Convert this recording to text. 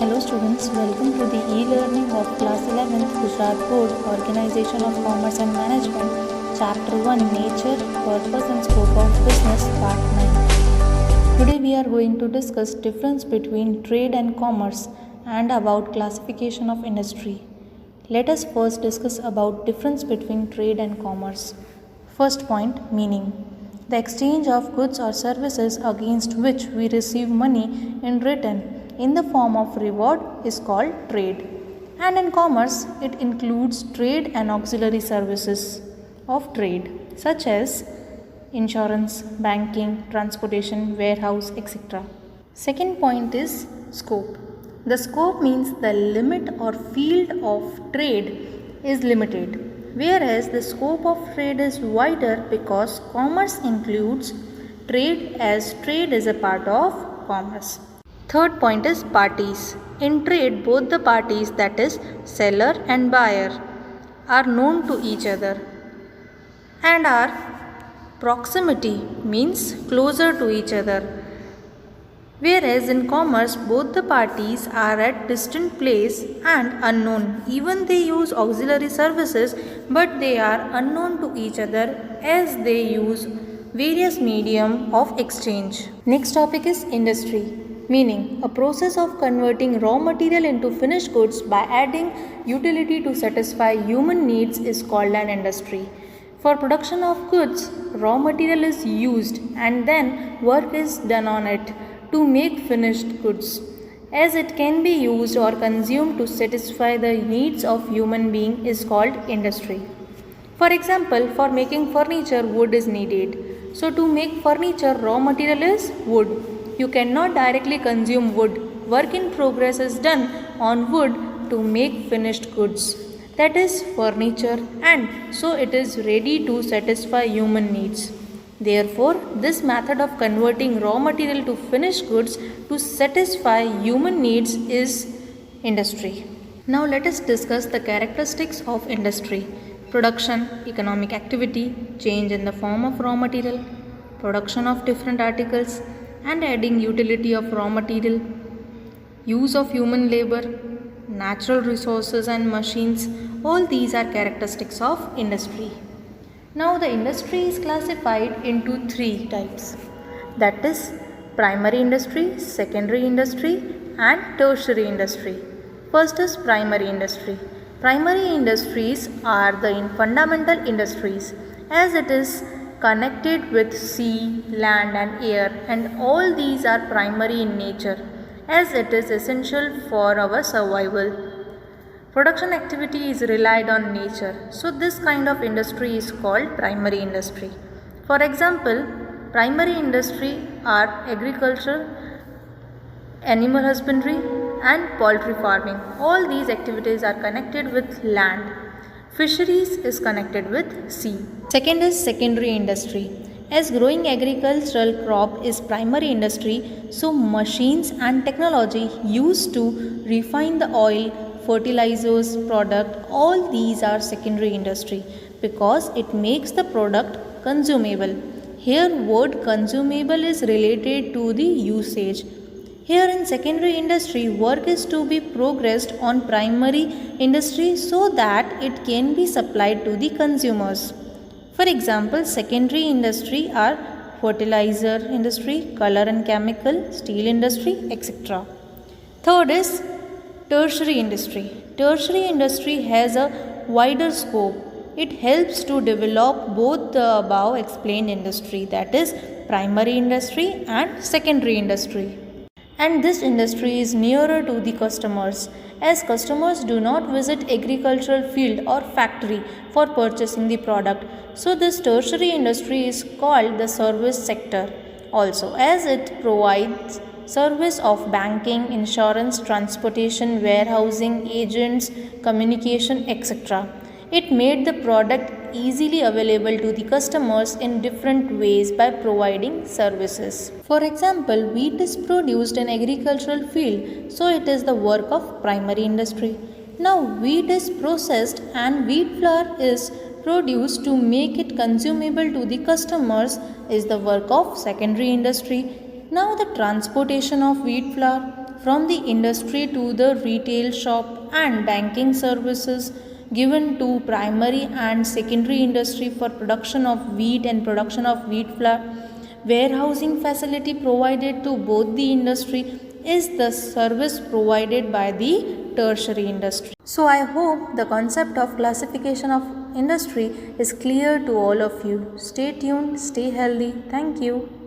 Hello students, welcome to the e-learning of class 11th Gujarat Board Organization of Commerce and Management, Chapter 1 Nature, Purpose and Scope of Business, Part 9. Today we are going to discuss difference between trade and commerce and about classification of industry. Let us first discuss about difference between trade and commerce. First point, meaning. The exchange of goods or services against which we receive money in return in the form of reward is called trade. And in commerce, it includes trade and auxiliary services of trade such as insurance, banking, transportation, warehouse, etc. Second point is scope. The scope means the limit or field of trade is limited, whereas the scope of trade is wider because commerce includes trade as trade is a part of commerce. Third point is parties. In trade, both the parties, that is seller and buyer, are known to each other and are proximity means closer to each other. Whereas in commerce, both the parties are at distant place and unknown. Even they use auxiliary services, but they are unknown to each other as they use various medium of exchange. Next topic is industry. Meaning, a process of converting raw material into finished goods by adding utility to satisfy human needs is called an industry. For production of goods, raw material is used and then work is done on it to make finished goods, as it can be used or consumed to satisfy the needs of human being is called industry. For example, for making furniture, wood is needed. So to make furniture, raw material is wood. You cannot directly consume wood. Work in progress is done on wood to make finished goods. That is furniture, and so it is ready to satisfy human needs. Therefore, this method of converting raw material to finished goods to satisfy human needs is industry. Now let us discuss the characteristics of industry. Production, economic activity, change in the form of raw material, production of different articles, and adding utility of raw material, use of human labor, natural resources and machines, all these are characteristics of industry. Now the industry is classified into three types, that is primary industry, secondary industry and tertiary industry. First is primary industry. Primary industries are the fundamental industries as it is connected with sea, land and air, and all these are primary in nature as it is essential for our survival. Production activity is relied on nature, so this kind of industry is called primary industry. For example, primary industry are agriculture, animal husbandry and poultry farming. All these activities are connected with land. Fisheries is connected with sea. Second is secondary industry. As growing agricultural crop is primary industry, so machines and technology used to refine the oil, fertilizers, product, all these are secondary industry because it makes the product consumable. Here word consumable is related to the usage. Here in secondary industry, work is to be progressed on primary industry so that it can be supplied to the consumers. For example, secondary industry are fertilizer industry, color and chemical, steel industry, etc. Third is tertiary industry. Tertiary industry has a wider scope. It helps to develop both the above explained industry, that is primary industry and secondary industry. And this industry is nearer to the customers as customers do not visit agricultural field or factory for purchasing the product. So this tertiary industry is called the service sector also as it provides service of banking, insurance, transportation, warehousing, agents, communication, etc. It made the product easily available to the customers in different ways by providing services. For example, wheat is produced in agricultural field, so it is the work of primary industry. Now wheat is processed and wheat flour is produced to make it consumable to the customers is the work of secondary industry. Now the transportation of wheat flour from the industry to the retail shop and banking services given to primary and secondary industry for production of wheat and production of wheat flour. Warehousing facility provided to both the industry is the service provided by the tertiary industry. So I hope the concept of classification of industry is clear to all of you. Stay tuned, stay healthy. Thank you.